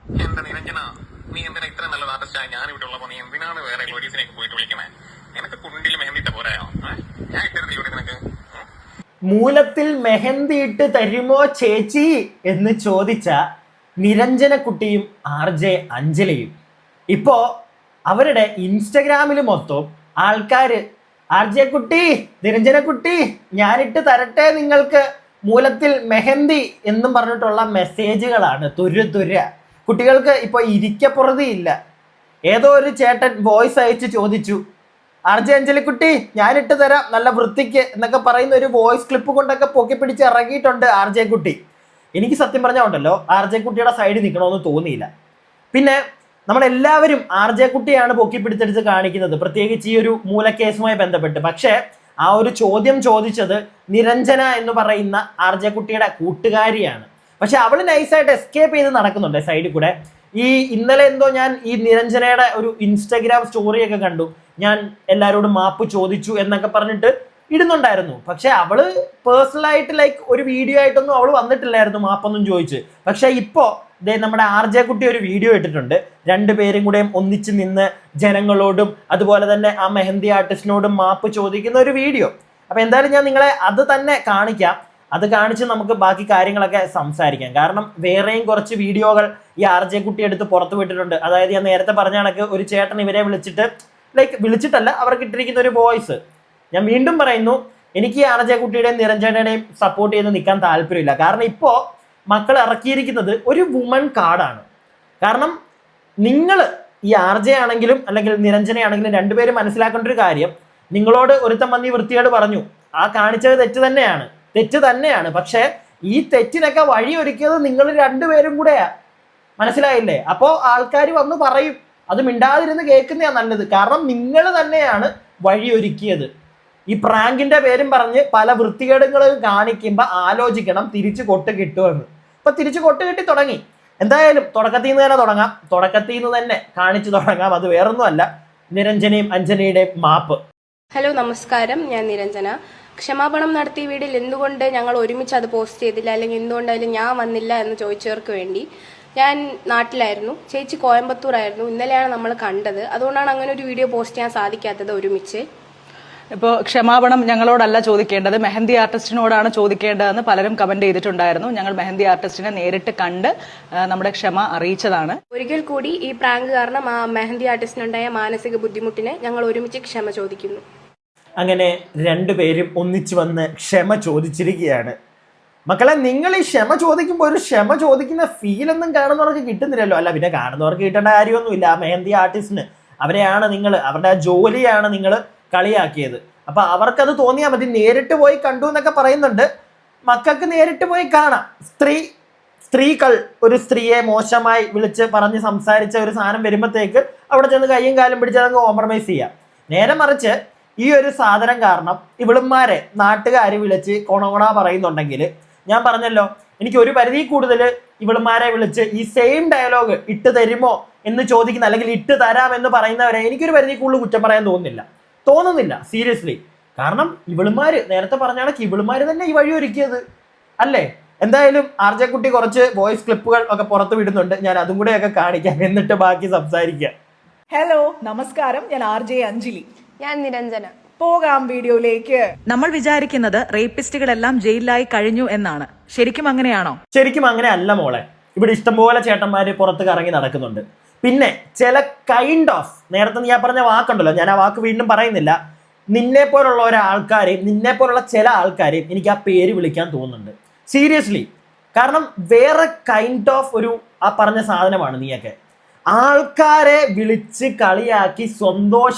എന്താ നിരഞ്ജന, നീ എന്തിനാ ഇത്ര നല്ല ആർട്ടിസ്റ്റായി ഞാൻ ഇവിടെ ഉള്ളപ്പോ നീ എന്തിനാണ് വേറെ ലോഡീസിനേക്ക് പോയിട്ട് വിളിക്കണേ? നിനക്ക് കുണ്ടിൽ മെഹന്തിട്ട് പോരായോ? ഞാൻ ഇട്ടരുത് ഇവിടെ നിനക്ക്. മൂലത്തിൽ മെഹന്തി ഇട്ട് തരുമോ ചേച്ചി എന്ന് ചോദിച്ച നിരഞ്ജനക്കുട്ടിയും RJ അഞ്ജലിയും ഇപ്പോ അവരുടെ ഇൻസ്റ്റഗ്രാമിൽ മൊത്തം ആൾക്കാര് RJ കുട്ടി, നിരഞ്ജനക്കുട്ടി, ഞാനിട്ട് തരട്ടെ നിങ്ങൾക്ക് മൂലത്തിൽ മെഹന്തി എന്നും പറഞ്ഞിട്ടുള്ള മെസ്സേജുകളാണ് തുര. കുട്ടികൾക്ക് ഇപ്പോൾ ഇരിക്കപ്പുറതിയില്ല. ഏതോ ഒരു ചേട്ടൻ വോയിസ് അയച്ച് ചോദിച്ചു, RJ അഞ്ജലിക്കുട്ടി ഞാനിട്ട് തരാം നല്ല വൃത്തിക്ക് എന്നൊക്കെ പറയുന്ന ഒരു വോയിസ് ക്ലിപ്പ് കൊണ്ടൊക്കെ പൊക്കി പിടിച്ച് ഇറങ്ങിയിട്ടുണ്ട് RJ കുട്ടി. എനിക്ക് സത്യം പറഞ്ഞാൽ ഉണ്ടല്ലോ RJ കുട്ടിയുടെ സൈഡിൽ നിൽക്കണമെന്ന് തോന്നിയില്ല. പിന്നെ നമ്മളെല്ലാവരും RJ കുട്ടിയാണ് പൊക്കി പിടിച്ചെടുത്ത് കാണിക്കുന്നത്, പ്രത്യേകിച്ച് ഈ ഒരു മൂലക്കേസുമായി ബന്ധപ്പെട്ട്. പക്ഷേ ആ ഒരു ചോദ്യം ചോദിച്ചത് നിരഞ്ജന എന്ന് പറയുന്ന RJ കുട്ടിയുടെ കൂട്ടുകാരിയാണ്. പക്ഷെ അവൾ നൈസായിട്ട് എസ്കേപ്പ് ചെയ്ത് നടക്കുന്നുണ്ട് സൈഡിൽ കൂടെ. ഈ ഇന്നലെ എന്തോ ഞാൻ ഈ നിരഞ്ജനയുടെ ഒരു ഇൻസ്റ്റഗ്രാം സ്റ്റോറിയൊക്കെ കണ്ടു, ഞാൻ എല്ലാവരോടും മാപ്പ് ചോദിച്ചു എന്നൊക്കെ പറഞ്ഞിട്ട് ഇടുന്നുണ്ടായിരുന്നു. പക്ഷെ അവള് പേഴ്സണലായിട്ട് ലൈക്ക് ഒരു വീഡിയോ ആയിട്ടൊന്നും അവൾ വന്നിട്ടില്ലായിരുന്നു മാപ്പൊന്നും ചോദിച്ച്. പക്ഷെ ഇപ്പോൾ നമ്മുടെ RJ കുട്ടി ഒരു വീഡിയോ ഇട്ടിട്ടുണ്ട്, രണ്ടുപേരും കൂടെ ഒന്നിച്ച് നിന്ന് ജനങ്ങളോടും അതുപോലെ തന്നെ ആ മെഹന്തി ആർട്ടിസ്റ്റിനോടും മാപ്പ് ചോദിക്കുന്ന ഒരു വീഡിയോ. അപ്പൊ എന്തായാലും ഞാൻ നിങ്ങളെ അത് തന്നെ കാണിക്കാം. അത് കാണിച്ച് നമുക്ക് ബാക്കി കാര്യങ്ങളൊക്കെ സംസാരിക്കാം. കാരണം വേറെയും കുറച്ച് വീഡിയോകൾ ഈ RJ കുട്ടി എടുത്ത് പുറത്തു വിട്ടിട്ടുണ്ട്. അതായത് ഞാൻ നേരത്തെ പറഞ്ഞ കണക്ക് ഒരു ചേട്ടൻ ഇവരെ വിളിച്ചിട്ട് ലൈക്ക് വിളിച്ചിട്ടല്ല, അവർക്ക് ഇട്ടിരിക്കുന്ന ഒരു വോയിസ്. ഞാൻ വീണ്ടും പറയുന്നു, എനിക്ക് ഈ RJ കുട്ടിയുടെയും നിരഞ്ജനയുടെയും സപ്പോർട്ട് ചെയ്ത് നിൽക്കാൻ താല്പര്യമില്ല. കാരണം ഇപ്പോൾ മക്കൾ ഇറക്കിയിരിക്കുന്നത് ഒരു വുമൺ കാർഡാണ്. കാരണം നിങ്ങൾ ഈ RJ ആണെങ്കിലും അല്ലെങ്കിൽ നിരഞ്ജനയാണെങ്കിലും രണ്ടുപേരും മനസ്സിലാക്കേണ്ട ഒരു കാര്യം, നിങ്ങളോട് ഒരുത്തൻ വന്ന് ഈ വൃത്തിയോട് പറഞ്ഞു, ആ കാണിച്ചത് തെറ്റ് തന്നെയാണ്. പക്ഷെ ഈ തെറ്റിനൊക്കെ വഴിയൊരുക്കിയത് നിങ്ങൾ രണ്ടുപേരും കൂടെയാ, മനസ്സിലായില്ലേ? അപ്പോൾ ആൾക്കാർ വന്ന് പറയും, അത് മിണ്ടാതിരുന്ന് കേൾക്കുന്നതാണ് നല്ലത്. കാരണം നിങ്ങൾ തന്നെയാണ് വഴിയൊരുക്കിയത്. ഈ പ്രാങ്കിന്റെ പേരും പറഞ്ഞ് പല വൃത്തികേടുകളും കാണിക്കുമ്പോൾ ആലോചിക്കണം തിരിച്ചു കൊട്ട് കിട്ടുമെന്ന്. ഇപ്പൊ തിരിച്ചു കൊട്ട് കിട്ടി തുടങ്ങി. എന്തായാലും തുടക്കത്തിൽ നിന്ന് തന്നെ തുടങ്ങാം, തുടക്കത്തിൽ നിന്ന് തന്നെ കാണിച്ചു തുടങ്ങാം. അത് വേറൊന്നുമല്ല, നിരഞ്ജനയും അഞ്ജലിയുടെയും മാപ്പ്. ഹലോ നമസ്കാരം, ഞാൻ നിരഞ്ജന. ക്ഷമാപണം നടത്തിയ വീഡിയോയിൽ എന്തുകൊണ്ട് ഞങ്ങൾ ഒരുമിച്ച് അത് പോസ്റ്റ് ചെയ്തില്ല, അല്ലെങ്കിൽ എന്തുകൊണ്ടായാലും ഞാൻ വന്നില്ല എന്ന് ചോദിച്ചവർക്ക് വേണ്ടി, ഞാൻ നാട്ടിലായിരുന്നു, ചേച്ചി കോയമ്പത്തൂരായിരുന്നു. ഇന്നലെയാണ് നമ്മൾ കണ്ടത്, അതുകൊണ്ടാണ് അങ്ങനെ ഒരു വീഡിയോ പോസ്റ്റ് ചെയ്യാൻ സാധിക്കാത്തത് ഒരുമിച്ച്. ഇപ്പോൾ ക്ഷമാപണം ഞങ്ങളോടല്ല ചോദിക്കേണ്ടത്, മെഹന്തി ആർട്ടിസ്റ്റിനോടാണ് ചോദിക്കേണ്ടതെന്ന് പലരും കമന്റ് ചെയ്തിട്ടുണ്ടായിരുന്നു. ഞങ്ങൾ മെഹന്തി ആർട്ടിസ്റ്റിനെ നേരിട്ട് കണ്ട് നമ്മുടെ ക്ഷമ അറിയിച്ചതാണ്. ഒരിക്കൽ കൂടി ഈ പ്രാങ്ക് കാരണം ആ മെഹന്തി ആർട്ടിസ്റ്റിനുണ്ടായ മാനസിക ബുദ്ധിമുട്ടിനെ ഞങ്ങൾ ഒരുമിച്ച് ക്ഷമ ചോദിക്കുന്നു. അങ്ങനെ രണ്ടുപേരും ഒന്നിച്ചു വന്ന് ക്ഷമ ചോദിച്ചിരിക്കുകയാണ്. മക്കളെ, നിങ്ങൾ ഈ ക്ഷമ ചോദിക്കുമ്പോൾ ഒരു ക്ഷമ ചോദിക്കുന്ന ഫീലൊന്നും കാണുന്നവർക്ക് കിട്ടുന്നില്ലല്ലോ. അല്ല, പിന്നെ കാണുന്നവർക്ക് കിട്ടേണ്ട കാര്യമൊന്നുമില്ല. ആ മെഹന്തി ആർട്ടിസ്റ്റിന് അവരെയാണ് നിങ്ങൾ, അവരുടെ ആ ജോലിയാണ് നിങ്ങൾ കളിയാക്കിയത്. അപ്പൊ അവർക്കത് തോന്നിയാൽ മതി. നേരിട്ട് പോയി കണ്ടു എന്നൊക്കെ പറയുന്നുണ്ട്, മക്കൾക്ക് നേരിട്ട് പോയി കാണാം. സ്ത്രീകൾ ഒരു സ്ത്രീയെ മോശമായി വിളിച്ച് പറഞ്ഞ് സംസാരിച്ച ഒരു സാധനം വരുമ്പോഴത്തേക്ക് അവിടെ ചെന്ന് കയ്യും കാലും പിടിച്ച് അതങ്ങ് കോംപ്രമൈസ് ചെയ്യാം. നേരെ മറിച്ച് ഈ ഒരു സാധനം കാരണം ഇവളുമാരെ നാട്ടുകാർ വിളിച്ച് കൊണകൊണ പറയുന്നുണ്ടെങ്കിൽ, ഞാൻ പറഞ്ഞല്ലോ, എനിക്ക് ഒരു പരിധി കൂടുതൽ ഇവളുമാരെ വിളിച്ച് ഈ സെയിം ഡയലോഗ് ഇട്ട് തരുമോ എന്ന് ചോദിക്കുന്ന, അല്ലെങ്കിൽ ഇട്ട് തരാം എന്ന് പറയുന്നവരെ എനിക്കൊരു പരിധി കൂടുതൽ കുറ്റം പറയാൻ തോന്നുന്നില്ല സീരിയസ്ലി. കാരണം ഇവളുമാര് നേരത്തെ പറഞ്ഞാണ് ഇവളുമാര് തന്നെ ഈ വഴി ഒരുക്കിയത് അല്ലേ. എന്തായാലും RJ കുട്ടി കുറച്ച് വോയിസ് ക്ലിപ്പുകൾ ഒക്കെ പുറത്തു വിടുന്നുണ്ട്, ഞാൻ അതും കൂടെയൊക്കെ കാണിക്കാം, എന്നിട്ട് ബാക്കി സംസാരിക്കാം. ഹലോ നമസ്കാരം, ഞാൻ RJ അഞ്ജലി. ഞാൻ നിരഞ്ജന. പോകാം വീഡിയോയിലേക്ക്. നമ്മൾ വിചാരിക്കുന്നത് റേപ്പിസ്റ്റുകളെല്ലാം ജയിലിലായി കഴിഞ്ഞു എന്നാണ്. ശരിക്കും അങ്ങനെയാണോ? ശരിക്കും അങ്ങനെ അല്ല മോളെ. ഇവിടെ ഇഷ്ടംപോലെ ചേട്ടന്മാര് പുറത്ത് കറങ്ങി നടക്കുന്നുണ്ട്. പിന്നെ ചില കൈൻഡ് ഓഫ്, നേരത്തെ ഞാൻ പറഞ്ഞ വാക്കുണ്ടല്ലോ, ഞാൻ ആ വാക്ക് വീണ്ടും പറയുന്നില്ല, നിന്നെ പോലുള്ള ഒരാൾക്കാരെയും നിന്നെ പോലുള്ള ചില ആൾക്കാരെയും എനിക്ക് ആ പേര് വിളിക്കാൻ തോന്നുന്നുണ്ട് സീരിയസ്ലി. കാരണം വേറെ കൈൻഡ് ഓഫ് ഒരു ആ പറഞ്ഞ സാധനമാണ് നീയൊക്കെ. ആൾക്കാരെ വിളിച്ച് കളിയാക്കി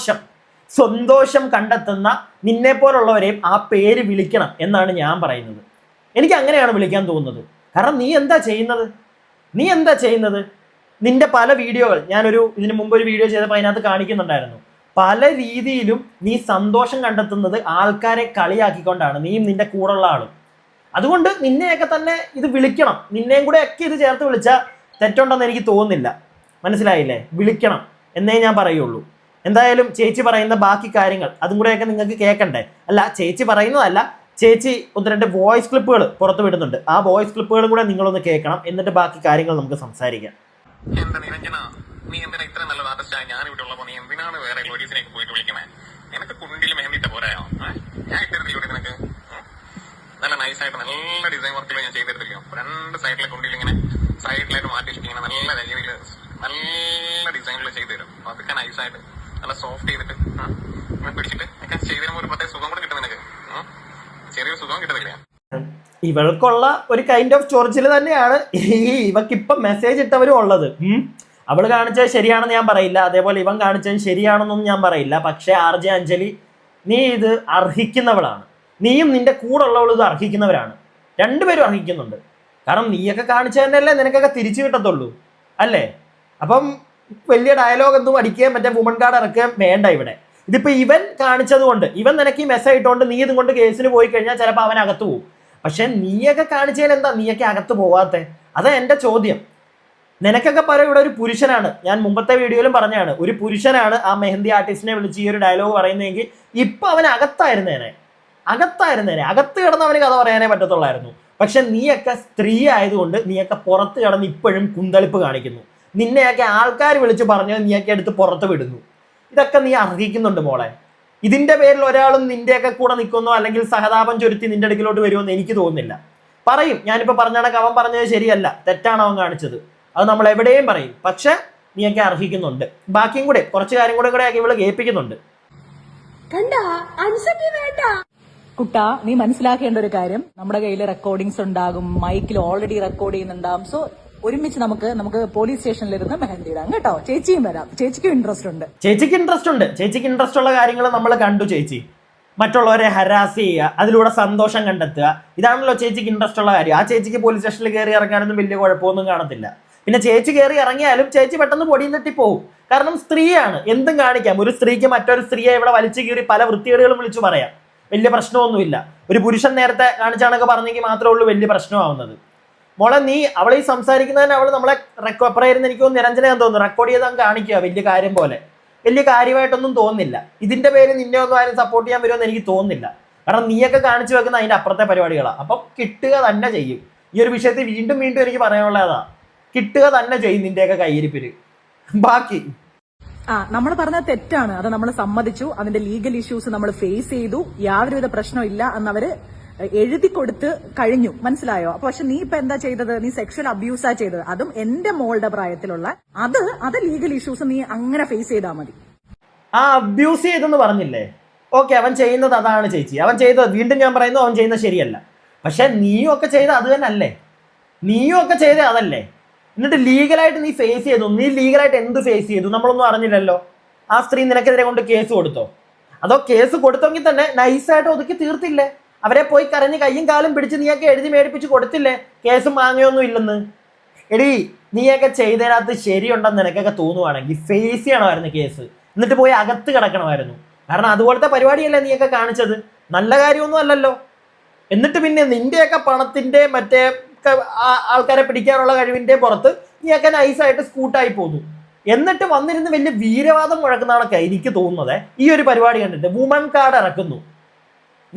സന്തോഷം കണ്ടെത്തുന്ന നിന്നെ പോലുള്ളവരെയും ആ പേര് വിളിക്കണം എന്നാണ് ഞാൻ പറയുന്നത്. എനിക്ക് അങ്ങനെയാണ് വിളിക്കാൻ തോന്നുന്നത്. കാരണം നീ എന്താ ചെയ്യുന്നത്? നിന്റെ പല വീഡിയോകൾ ഇതിനു മുമ്പ് ഒരു വീഡിയോ ചെയ്തപ്പോൾ അതിനകത്ത് കാണിക്കുന്നുണ്ടായിരുന്നു. പല രീതിയിലും നീ സന്തോഷം കണ്ടെത്തുന്നത് ആൾക്കാരെ കളിയാക്കിക്കൊണ്ടാണ്, നീയും നിന്റെ കൂടെയുള്ള ആളും. അതുകൊണ്ട് നിന്നെയൊക്കെ തന്നെ ഇത് വിളിക്കണം, നിന്നെയും കൂടെ ഒക്കെ ഇത് ചേർത്ത് വിളിച്ചാൽ തെറ്റുണ്ടെന്ന് എനിക്ക് തോന്നുന്നില്ല. മനസ്സിലായില്ലേ? വിളിക്കണം എന്നേ ഞാൻ പറയുള്ളൂ. എന്തായാലും ചേച്ചി പറയുന്ന ബാക്കി കാര്യങ്ങൾ അതും കൂടെയൊക്കെ നിങ്ങൾക്ക് കേൾക്കണ്ടേ? അല്ല, ചേച്ചി പറയുന്നതല്ല, ചേച്ചി ഒന്ന് രണ്ട് വോയിസ് ക്ലിപ്പുകൾ പുറത്തു വിടുന്നുണ്ട്. ആ വോയിസ് ക്ലിപ്പുകളും കൂടെ നിങ്ങളൊന്ന് കേൾക്കണം, എന്നിട്ട് ബാക്കി കാര്യങ്ങൾ നമുക്ക് സംസാരിക്കാം. എന്റെ നിരഞ്ജന, നീ എന്തിനാ ഇത്ര നല്ല ആർട്ടിസ്റ്റായി ഞാൻ ഇവിടെ ഉള്ളപ്പോ നീ എന്തിനാണ് വേറെ ലേഡീസിനേക്ക് പോയിട്ട് വിളിക്കണേ? നിനക്ക് കുണ്ടിൽ മെഹന്തിട്ട പോരായോ? ഞാൻ ഇട്ടിരുന്നില്ല നിനക്ക് നല്ല നൈസായിട്ട് നല്ല ഡിസൈൻ വർക്കിൽ ഞാൻ ചെയ്തെടുത്തില്ലോ. 2 സൈഡിലെ കുണ്ടിൽ ഇങ്ങനെ സൈഡിലായിട്ട് മാറ്റി ഇങ്ങനെ നല്ല രീതിയിൽ നല്ല ഡിസൈനിൽ ചെയ്തു തരും. അതൊക്കെ നൈസായിട്ട് നല്ല സോഫ്റ്റ് ചെയ്തിട്ട് ഇങ്ങനെ പിടിച്ചിട്ട് ഒക്കെ ചെയ്ത് തരുമ്പോൾ ഒരു പ്രത്യേക സുഖം കൂടെ കിട്ടും നിനക്ക്. ചെറിയൊരു സുഖം കിട്ടത്തില്ല. ഇവൾക്കുള്ള ഒരു കൈൻഡ് ഓഫ് ചൊറിച്ചിൽ തന്നെയാണ് ഇവക്കിപ്പം മെസ്സേജ് ഇട്ടവരും ഉള്ളത്. അവള് കാണിച്ചത് ശരിയാണെന്ന് ഞാൻ പറയില്ല, അതേപോലെ ഇവൻ കാണിച്ചത് ശരിയാണെന്നൊന്നും ഞാൻ പറയില്ല. പക്ഷെ RJ അഞ്ജലി, നീ ഇത് അർഹിക്കുന്നവളാണ്. നീയും നിന്റെ കൂടെ ഉള്ളവളും ഇത് അർഹിക്കുന്നവരാണ്. രണ്ടുപേരും അർഹിക്കുന്നുണ്ട്. കാരണം നീയൊക്കെ കാണിച്ചതന്നെയല്ലേ നിനക്കൊക്കെ തിരിച്ചു കിട്ടത്തുള്ളൂ അല്ലേ? അപ്പം വലിയ ഡയലോഗ് ഒന്നും അടിക്കുകയും മറ്റേ വുമൺ കാർഡ് ഇറക്കുകയും വേണ്ട ഇവിടെ. ഇതിപ്പോ ഇവൻ കാണിച്ചത് കൊണ്ട്, ഇവൻ നിനക്ക് ഈ മെസ്സേജ് ഇട്ടുകൊണ്ട് നീ ഇതും കൊണ്ട് കേസിന് പോയി കഴിഞ്ഞാൽ ചിലപ്പോൾ അവൻ അകത്ത് പോകും. പക്ഷെ നീയൊക്കെ കാണിച്ചതിൽ എന്താ നീയൊക്കെ അകത്ത് പോവാത്തെ? അതാ എൻ്റെ ചോദ്യം. നിനക്കൊക്കെ പറയും ഇവിടെ ഒരു പുരുഷനാണ്, ഞാൻ മുമ്പത്തെ വീഡിയോയിലും പറഞ്ഞാണ്, ഒരു പുരുഷനാണ് ആ മെഹന്തി ആർട്ടിസ്റ്റിനെ വിളിച്ച് ഈ ഒരു ഡയലോഗ് പറയുന്നതെങ്കിൽ ഇപ്പൊ അവൻ അകത്തായിരുന്നേനെ. അകത്ത് കിടന്ന് അവന് കഥ പറയാനേ പറ്റത്തുള്ളായിരുന്നു. പക്ഷെ നീയൊക്കെ സ്ത്രീ ആയതുകൊണ്ട് നീയൊക്കെ പുറത്ത് കിടന്ന് ഇപ്പോഴും കുന്തളിപ്പ് കാണിക്കുന്നു. നിന്നെയൊക്കെ ആൾക്കാർ വിളിച്ച് പറഞ്ഞത് നീയൊക്കെ എടുത്ത് പുറത്ത് വിടുന്നു. ഇതൊക്കെ നീ അർഹിക്കുന്നുണ്ട് മോളെ. ഇതിന്റെ പേരിൽ ഒരാളും നിന്റെയൊക്കെ കൂടെ നിൽക്കുന്നോ അല്ലെങ്കിൽ സഹതാപം ചൊരുത്തി നിന്റെ അടുക്കിലോട്ട് വരുമെന്ന് എനിക്ക് തോന്നുന്നില്ല. പറയും, ഞാനിപ്പോൾ പറഞ്ഞാണെങ്കിൽ അവൻ പറഞ്ഞത് ശരിയല്ല, തെറ്റാണ് അവൻ കാണിച്ചത്, അത് നമ്മൾ എവിടെയും പറയും. പക്ഷെ നീയൊക്കെ അർഹിക്കുന്നുണ്ട്. ബാക്കിയും കൂടെ കുറച്ച് കാര്യം കൂടെ ഇവള് കേൾപ്പിക്കുന്നുണ്ട്. കുട്ടാ, നീ മനസ്സിലാക്കേണ്ട ഒരു കാര്യം, നമ്മുടെ കയ്യിൽ റെക്കോർഡിങ്സ് ഉണ്ടാകും, മൈക്കിൽ ഓൾറെഡി റെക്കോർഡ് ചെയ്യുന്നുണ്ടാകും. സോ ഒരുമിച്ച് നമുക്ക് പോലീസ് സ്റ്റേഷനിലിരുന്ന് മെഹന്തി ഇടാം കേട്ടോ. ചേച്ചിയും വരാം, ചേച്ചിക്കും ഇൻട്രസ്റ്റ് ഉണ്ട്. ചേച്ചിക്ക് ഇൻട്രസ്റ്റ് ഉള്ള കാര്യങ്ങൾ നമ്മൾ കണ്ടു. ചേച്ചി മറ്റുള്ളവരെ ഹരാസ് ചെയ്യുക, അതിലൂടെ സന്തോഷം കണ്ടെത്തുക, ഇതാണല്ലോ ചേച്ചിക്ക് ഇൻട്രസ്റ്റ് ഉള്ള കാര്യം. ആ ചേച്ചിക്ക് പോലീസ് സ്റ്റേഷനിൽ കയറി ഇറങ്ങാനൊന്നും വലിയ കുഴപ്പമൊന്നും കാണത്തില്ല. പിന്നെ ചേച്ചി കയറി ഇറങ്ങിയാലും ചേച്ചി പെട്ടെന്ന് പൊടിയും തട്ടി പോകും. കാരണം സ്ത്രീയാണ്, എന്തും കാണിക്കാം. ഒരു സ്ത്രീക്ക് മറ്റൊരു സ്ത്രീയെ ഇവിടെ വലിച്ചു കീറി പല വൃത്തികേടുകളും വിളിച്ചു പറയാം, വലിയ പ്രശ്നമൊന്നുമില്ല. ഒരു പുരുഷൻ നേരത്തെ കാണിച്ചാണൊക്കെ പറഞ്ഞെങ്കിൽ മാത്രമേ ഉള്ളൂ വലിയ പ്രശ്നമാവുന്നത്. മോളെ, നീ അവളെ ഈ സംസാരിക്കുന്നതിന് അവൾ നമ്മളെ അപ്പുറമായിരുന്നു എനിക്ക് നിരഞ്ജന ഞാൻ തോന്നുന്നു റെക്കോർഡ് ചെയ്താൽ കാണിക്കുക വലിയ കാര്യം പോലെ. വലിയ കാര്യമായിട്ടൊന്നും തോന്നുന്നില്ല. ഇതിന്റെ പേര് നിന്നെ ഒന്നും ആരും സപ്പോർട്ട് ചെയ്യാൻ വരുമെന്ന് എനിക്ക് തോന്നുന്നില്ല. കാരണം നീയൊക്കെ കാണിച്ചു വെക്കുന്ന അതിന്റെ അപ്പുറത്തെ പരിപാടികളാണ്. അപ്പം കിട്ടുക തന്നെ ചെയ്യും. ഈ ഒരു വിഷയത്തിൽ വീണ്ടും എനിക്ക് പറയാനുള്ളതാ, കിട്ടുക തന്നെ ചെയ്യും നിന്റെയൊക്കെ കയ്യിരിപ്പിന്. ബാക്കി നമ്മൾ പറഞ്ഞത് തെറ്റാണ്, അത് നമ്മൾ സമ്മതിച്ചു. അതിന്റെ ലീഗൽ ഇഷ്യൂസ് നമ്മൾ ഫേസ് ചെയ്തു. യാതൊരുവിധ പ്രശ്നവും ഇല്ല എന്നവര് എഴുതി കൊടുത്ത് കഴിഞ്ഞു, മനസ്സിലായോ? പക്ഷെ നീ ഇപ്പൊ എന്താ ചെയ്തത്? നീ സെക്ഷൽ അബ്യൂസാ ചെയ്തത്, അതും എന്റെ മോളുടെ പ്രായത്തിലുള്ള. അത് ലീഗൽ ഇഷ്യൂസ് നീ അങ്ങനെ ഫേസ് ചെയ്താൽ മതി. ആ അബ്യൂസ് ചെയ്തെന്ന് പറഞ്ഞില്ലേ, ഓക്കെ, അവൻ ചെയ്യുന്നത് അതാണ് ചേച്ചി. അവൻ ചെയ്തത്, വീണ്ടും ഞാൻ പറയുന്നു, അവൻ ചെയ്യുന്നത് ശരിയല്ല. പക്ഷെ നീയും ഒക്കെ ചെയ്ത് അത് തന്നെ അല്ലേ? നീയും ഒക്കെ ചെയ്തത് അതല്ലേ? എന്നിട്ട് ലീഗലായിട്ട് നീ ഫേസ് ചെയ്തു. നീ ലീഗലായിട്ട് എന്ത് ഫേസ് ചെയ്തു? നമ്മളൊന്നും അറിഞ്ഞില്ലല്ലോ. ആ സ്ത്രീ നിനക്കെതിരെ കൊണ്ട് കേസ് കൊടുത്തോ? അതോ കേസ് കൊടുത്തെങ്കിൽ തന്നെ നൈസായിട്ട് ഒതുക്കി തീർത്തില്ലേ? അവരെ പോയി കരഞ്ഞ് കയ്യും കാലും പിടിച്ച് നീയൊക്കെ എഴുതി മേടിപ്പിച്ച് കൊടുത്തില്ലേ? കേസും വാങ്ങിയൊന്നും ഇല്ലെന്ന്. എടി, നീയൊക്കെ ചെയ്തതിനകത്ത് ശരിയുണ്ടെന്ന് നിനക്കൊക്കെ തോന്നുവാണെങ്കിൽ ഫേസ് ചെയ്യണമായിരുന്നു കേസ്, എന്നിട്ട് പോയി അകത്ത് കിടക്കണമായിരുന്നു. കാരണം അതുപോലത്തെ പരിപാടിയല്ലേ നീയൊക്കെ കാണിച്ചത്, നല്ല കാര്യമൊന്നും അല്ലല്ലോ. എന്നിട്ട് പിന്നെ നിന്റെയൊക്കെ പണത്തിന്റെ മറ്റേ ആൾക്കാരെ പിടിക്കാനുള്ള കഴിവിന്റെ പുറത്ത് നീയൊക്കെ നൈസായിട്ട് സ്കൂട്ടായി പോന്നു. എന്നിട്ട് വന്നിരുന്ന് വലിയ വീരവാദം മുഴക്കുന്നതാണൊക്കെ എനിക്ക് തോന്നുന്നത്. ഈ ഒരു പരിപാടി കണ്ടിട്ട് വുമൺ കാർഡ് ഇറക്കുന്നു.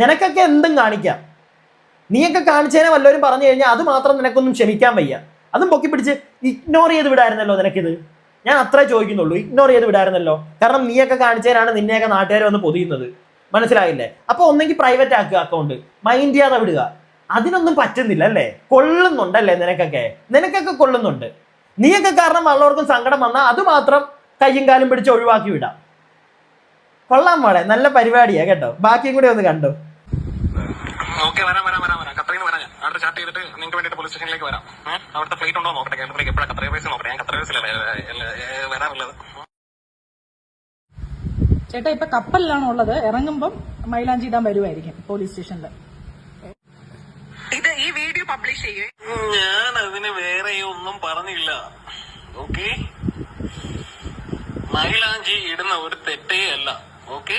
നിനക്കൊക്കെ എന്തും കാണിക്കാം. നീയൊക്കെ കാണിച്ചതിനെ വല്ലവരും പറഞ്ഞു കഴിഞ്ഞാൽ അത് മാത്രം നിനക്കൊന്നും ക്ഷമിക്കാൻ വയ്യ. അതും പൊക്കി പിടിച്ച് ഇഗ്നോർ ചെയ്ത് വിടായിരുന്നല്ലോ നിനക്കിത്. ഞാൻ അത്രേ ചോദിക്കുന്നുള്ളൂ, ഇഗ്നോർ ചെയ്ത് വിടായിരുന്നല്ലോ. കാരണം നീയൊക്കെ കാണിച്ചതിനാണ് നിന്നെയൊക്കെ നാട്ടുകാർ വന്ന് പൊതിയുന്നത്, മനസ്സിലായില്ലേ? അപ്പൊ ഒന്നെങ്കിൽ പ്രൈവറ്റ് ആക്കുക അക്കൗണ്ട്, മൈൻഡ് ചെയ്യാതെ വിടുക. അതിനൊന്നും പറ്റുന്നില്ല അല്ലേ? കൊള്ളുന്നുണ്ടല്ലേ നിനക്കൊക്കെ കൊള്ളുന്നുണ്ട്. നീയൊക്കെ കാരണം വല്ലവർക്കും സങ്കടം വന്നാൽ അത് മാത്രം കയ്യും കാലും പിടിച്ച് ഒഴിവാക്കി വിടാം. കൊള്ളാൻ മോളെ, നല്ല പരിപാടിയാ കേട്ടോ. ബാക്കിയും കൂടെ ഒന്ന് കണ്ടോ. ഓക്കെ, വരാം. ഖത്തറിന്ന് വരാം. ഞാൻ അവിടെ ചാറ്റ് ചെയ്തിട്ട് നിങ്ങൾക്ക് വേണ്ടിയിട്ട് പോലീസ് സ്റ്റേഷനിലേക്ക് വരാം. അവിടുത്തെ ഫ്ലൈറ്റ് ഉണ്ടോ നോക്കട്ടെ. കേരളത്തിലേക്ക് എപ്പോഴാണ് ഖത്തർ എയർവേസ് നോക്കട്ടെ. ഞാൻ ഖത്തർ എയർവേസിലല്ലേ വരാറുള്ളത്. ചേട്ടാ, ഇപ്പൊ കപ്പലിലാണോ ഉള്ളത്? ഇറങ്ങുമ്പം മൈലാഞ്ചി ഇടാൻ വരുമായിരിക്കും പോലീസ് സ്റ്റേഷനിൽ. ഈ വീഡിയോ പബ്ലിഷ് ചെയ്യേ. ഞാൻ അതിന് വേറെ ഒന്നും പറഞ്ഞില്ല. ഓക്കെ, മൈലാഞ്ചി ഇടുന്ന ഒരു തെറ്റേ അല്ല. ഓക്കെ,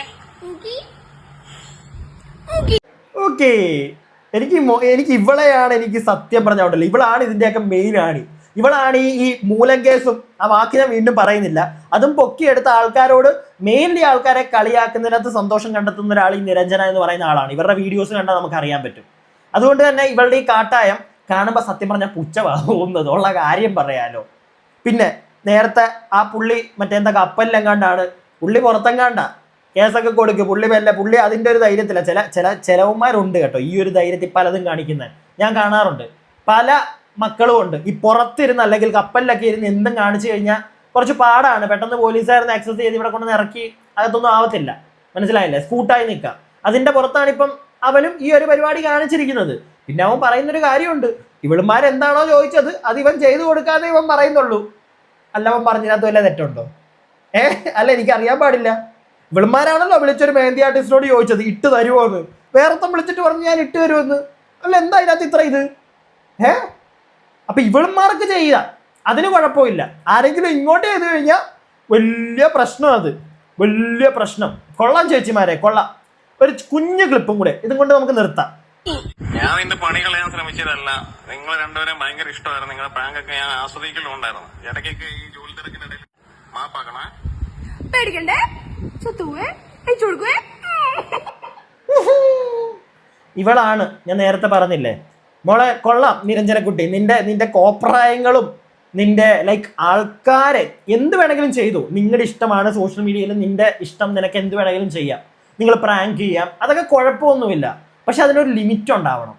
എനിക്ക് ഇവളെയാണ് എനിക്ക് സത്യം പറഞ്ഞോണ്ടല്ലോ. ഇവളാണ് ഇതിന്റെയൊക്കെ മെയിൻ ആണ്. ഇവളാണ് ഈ മൂലം കേസും, ആ വാക്ക് ഞാൻ വീണ്ടും പറയുന്നില്ല, അതും പൊക്കിയെടുത്ത ആൾക്കാരോട് മെയിൻലി ആൾക്കാരെ കളിയാക്കുന്നതിനകത്ത് സന്തോഷം കണ്ടെത്തുന്ന ഒരാൾ ഈ നിരഞ്ജന എന്ന് പറയുന്ന ആളാണ്. ഇവരുടെ വീഡിയോസ് കണ്ടാൽ നമുക്ക് അറിയാൻ പറ്റും. അതുകൊണ്ട് തന്നെ ഇവളുടെ ഈ കാട്ടായം കാണുമ്പോൾ സത്യം പറഞ്ഞാൽ പുച്ഛമാകുന്നത് ഉള്ള കാര്യം പറയാലോ. പിന്നെ നേരത്തെ ആ പുള്ളി മറ്റേന്താ കപ്പലിലെങ്ങാണ്ടാണ്, പുള്ളി പുറത്തെങ്ങാണ്ടാ കേസൊക്കെ കൊടുക്കും. പുള്ളി അതിൻ്റെ ഒരു ധൈര്യത്തില്ല. ചിലവന്മാരുണ്ട് കേട്ടോ ഈ ഒരു ധൈര്യത്തിൽ പലതും കാണിക്കുന്നത് ഞാൻ കാണാറുണ്ട്. പല മക്കളും ഉണ്ട് ഈ പുറത്തിരുന്ന് അല്ലെങ്കിൽ കപ്പലിലൊക്കെ ഇരുന്ന് എന്തും കാണിച്ചു കഴിഞ്ഞാൽ കുറച്ച് പാടാണ്. പെട്ടെന്ന് പോലീസുകാരന് ആക്സസ് ചെയ്ത് ഇവിടെ കൊണ്ടുവന്ന് ഇറക്കി അകത്തൊന്നും ആവത്തില്ല. മനസ്സിലായില്ലേ? സ്കൂട്ടായി നിൽക്കാം. അതിന്റെ പുറത്താണ് ഇപ്പം അവനും ഈ ഒരു പരിപാടി കാണിച്ചിരിക്കുന്നത്. പിന്നെ അവൻ പറയുന്നൊരു കാര്യമുണ്ട്, ഇവളുമാരെന്താണോ ചോദിച്ചത് അത് ഇവൻ ചെയ്തു കൊടുക്കാതെ ഇവൻ പറയുന്നുള്ളൂ. അല്ല, അവൻ പറഞ്ഞതിനകത്ത് വല്ല തെറ്റുണ്ടോ? അല്ല, എനിക്ക് അറിയാൻ പാടില്ല. ഇവളുമാരാണല്ലോ വിളിച്ചൊരു മെഹന്തി ആർട്ടിസ്റ്റിനോട് ചോദിച്ചത് ഇട്ട് തരുമോ എന്ന്. വേറെത്തം വിളിച്ചിട്ട് പറഞ്ഞു ഞാൻ ഇട്ട് തരുമെന്ന്. അല്ല, എന്താ അതിനകത്ത് ഇത്ര ഇത്? അപ്പൊ ഇവളുമാർക്ക് ചെയ്യുക അതിന് കുഴപ്പമില്ല. ആരെങ്കിലും ഇങ്ങോട്ട് ചെയ്ത് കഴിഞ്ഞാൽ വലിയ പ്രശ്നം. അത് വലിയ പ്രശ്നം. കൊള്ളാം ചേച്ചിമാരെ, കൊള്ളാം. ഒരു കുഞ്ഞു ക്ലിപ്പും കൂടെ ഇതും കൊണ്ട് നമുക്ക് നിർത്താം. ഞാൻ നിന്റെ പണി കളയാൻ ശ്രമിച്ചതല്ല. നിങ്ങൾ രണ്ടുപേരും ഭയങ്കര ഇഷ്ടമായിരുന്നു. നിങ്ങളുടെ പ്രാങ്കൊക്കെ ഞാൻ ആസ്വദിക്കലുണ്ടായിരുന്നു. ഇടയ്ക്കൊക്കെ ഈ ജോലി തിരക്കിനിടയിൽ മാപ്പാക്കണേ. പേടിക്കണ്ടേ? ഇവളാണ് ഞാൻ നേരത്തെ പറഞ്ഞില്ലേ, മോളെ കൊള്ളാം നിരഞ്ജനക്കുട്ടി. നിന്റെ കോപ്രായങ്ങളും നിന്റെ ആൾക്കാരെ എന്ത് വേണമെങ്കിലും ചെയ്തു. നിങ്ങളുടെ ഇഷ്ടമാണ്. സോഷ്യൽ മീഡിയയിൽ നിന്റെ ഇഷ്ടം, നിനക്ക് എന്ത് വേണമെങ്കിലും ചെയ്യാം. നിങ്ങൾ പ്രാങ്ക് ചെയ്യാം, അതൊക്കെ കുഴപ്പമൊന്നുമില്ല. പക്ഷെ അതിനൊരു ലിമിറ്റ് ഉണ്ടാവണം.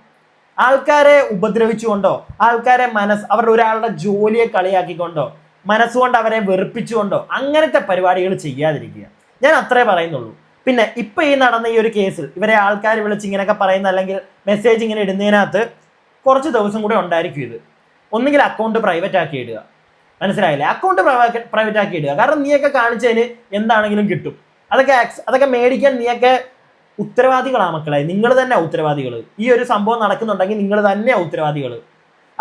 ആൾക്കാരെ ഉപദ്രവിച്ചുകൊണ്ടോ ആൾക്കാരെ അവരുടെ ഒരാളുടെ ജോലിയെ കളിയാക്കിക്കൊണ്ടോ മനസ്സുകൊണ്ട് അവരെ വെറുപ്പിച്ചുകൊണ്ടോ അങ്ങനത്തെ പരിപാടികൾ ചെയ്യാതിരിക്കുക. ഞാൻ അത്രേ പറയുന്നുള്ളൂ. പിന്നെ ഇപ്പൊ ഈ നടന്ന ഈ ഒരു കേസിൽ ഇവരെ ആൾക്കാർ വിളിച്ച് ഇങ്ങനെയൊക്കെ പറയുന്ന അല്ലെങ്കിൽ മെസ്സേജ് ഇങ്ങനെ ഇടുന്നതിനകത്ത് കുറച്ച് ദിവസം കൂടെ ഉണ്ടായിരിക്കും ഇത്. ഒന്നുകിൽ അക്കൗണ്ട് പ്രൈവറ്റ് ആക്കി ഇടുക. മനസ്സിലായില്ലേ? അക്കൗണ്ട് പ്രൈവറ്റ് ആക്കി ഇടുക. കാരണം നീയൊക്കെ കാണിച്ചതിന് എന്താണെങ്കിലും കിട്ടും. അതൊക്കെ മേടിക്കാൻ നീയൊക്കെ ഉത്തരവാദികളാ മക്കളെ. നിങ്ങൾ തന്നെ ഉത്തരവാദികൾ. ഈ ഒരു സംഭവം നടക്കുന്നുണ്ടെങ്കിൽ നിങ്ങൾ തന്നെയാ ഉത്തരവാദികൾ.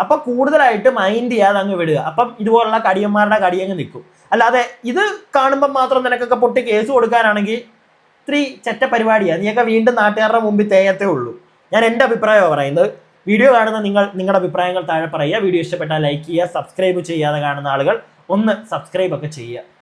അപ്പൊ കൂടുതലായിട്ട് മൈൻഡ് ചെയ്യാതെ അങ്ങ് വിടുക. അപ്പം ഇതുപോലുള്ള കടിയന്മാരുടെ കടിയങ്ങ് നിൽക്കും. അല്ലാതെ ഇത് കാണുമ്പോൾ മാത്രം നിനക്കൊക്കെ പൊട്ടി കേസ് കൊടുക്കാനാണെങ്കിൽ ഇത്തിരി ചെറ്റ പരിപാടിയാണ്. നീയൊക്കെ വീണ്ടും നാട്ടുകാരുടെ മുമ്പിൽ തേയത്തേ ഉള്ളൂ. ഞാൻ എൻ്റെ അഭിപ്രായമാണ് പറയുന്നത്. വീഡിയോ കാണുന്ന നിങ്ങളുടെ അഭിപ്രായങ്ങൾ താഴെ പറയുക. വീഡിയോ ഇഷ്ടപ്പെട്ടാൽ ലൈക്ക് ചെയ്യുക. സബ്സ്ക്രൈബ് ചെയ്യാതെ കാണുന്ന ആളുകൾ ഒന്ന് സബ്സ്ക്രൈബ് ഒക്കെ ചെയ്യുക.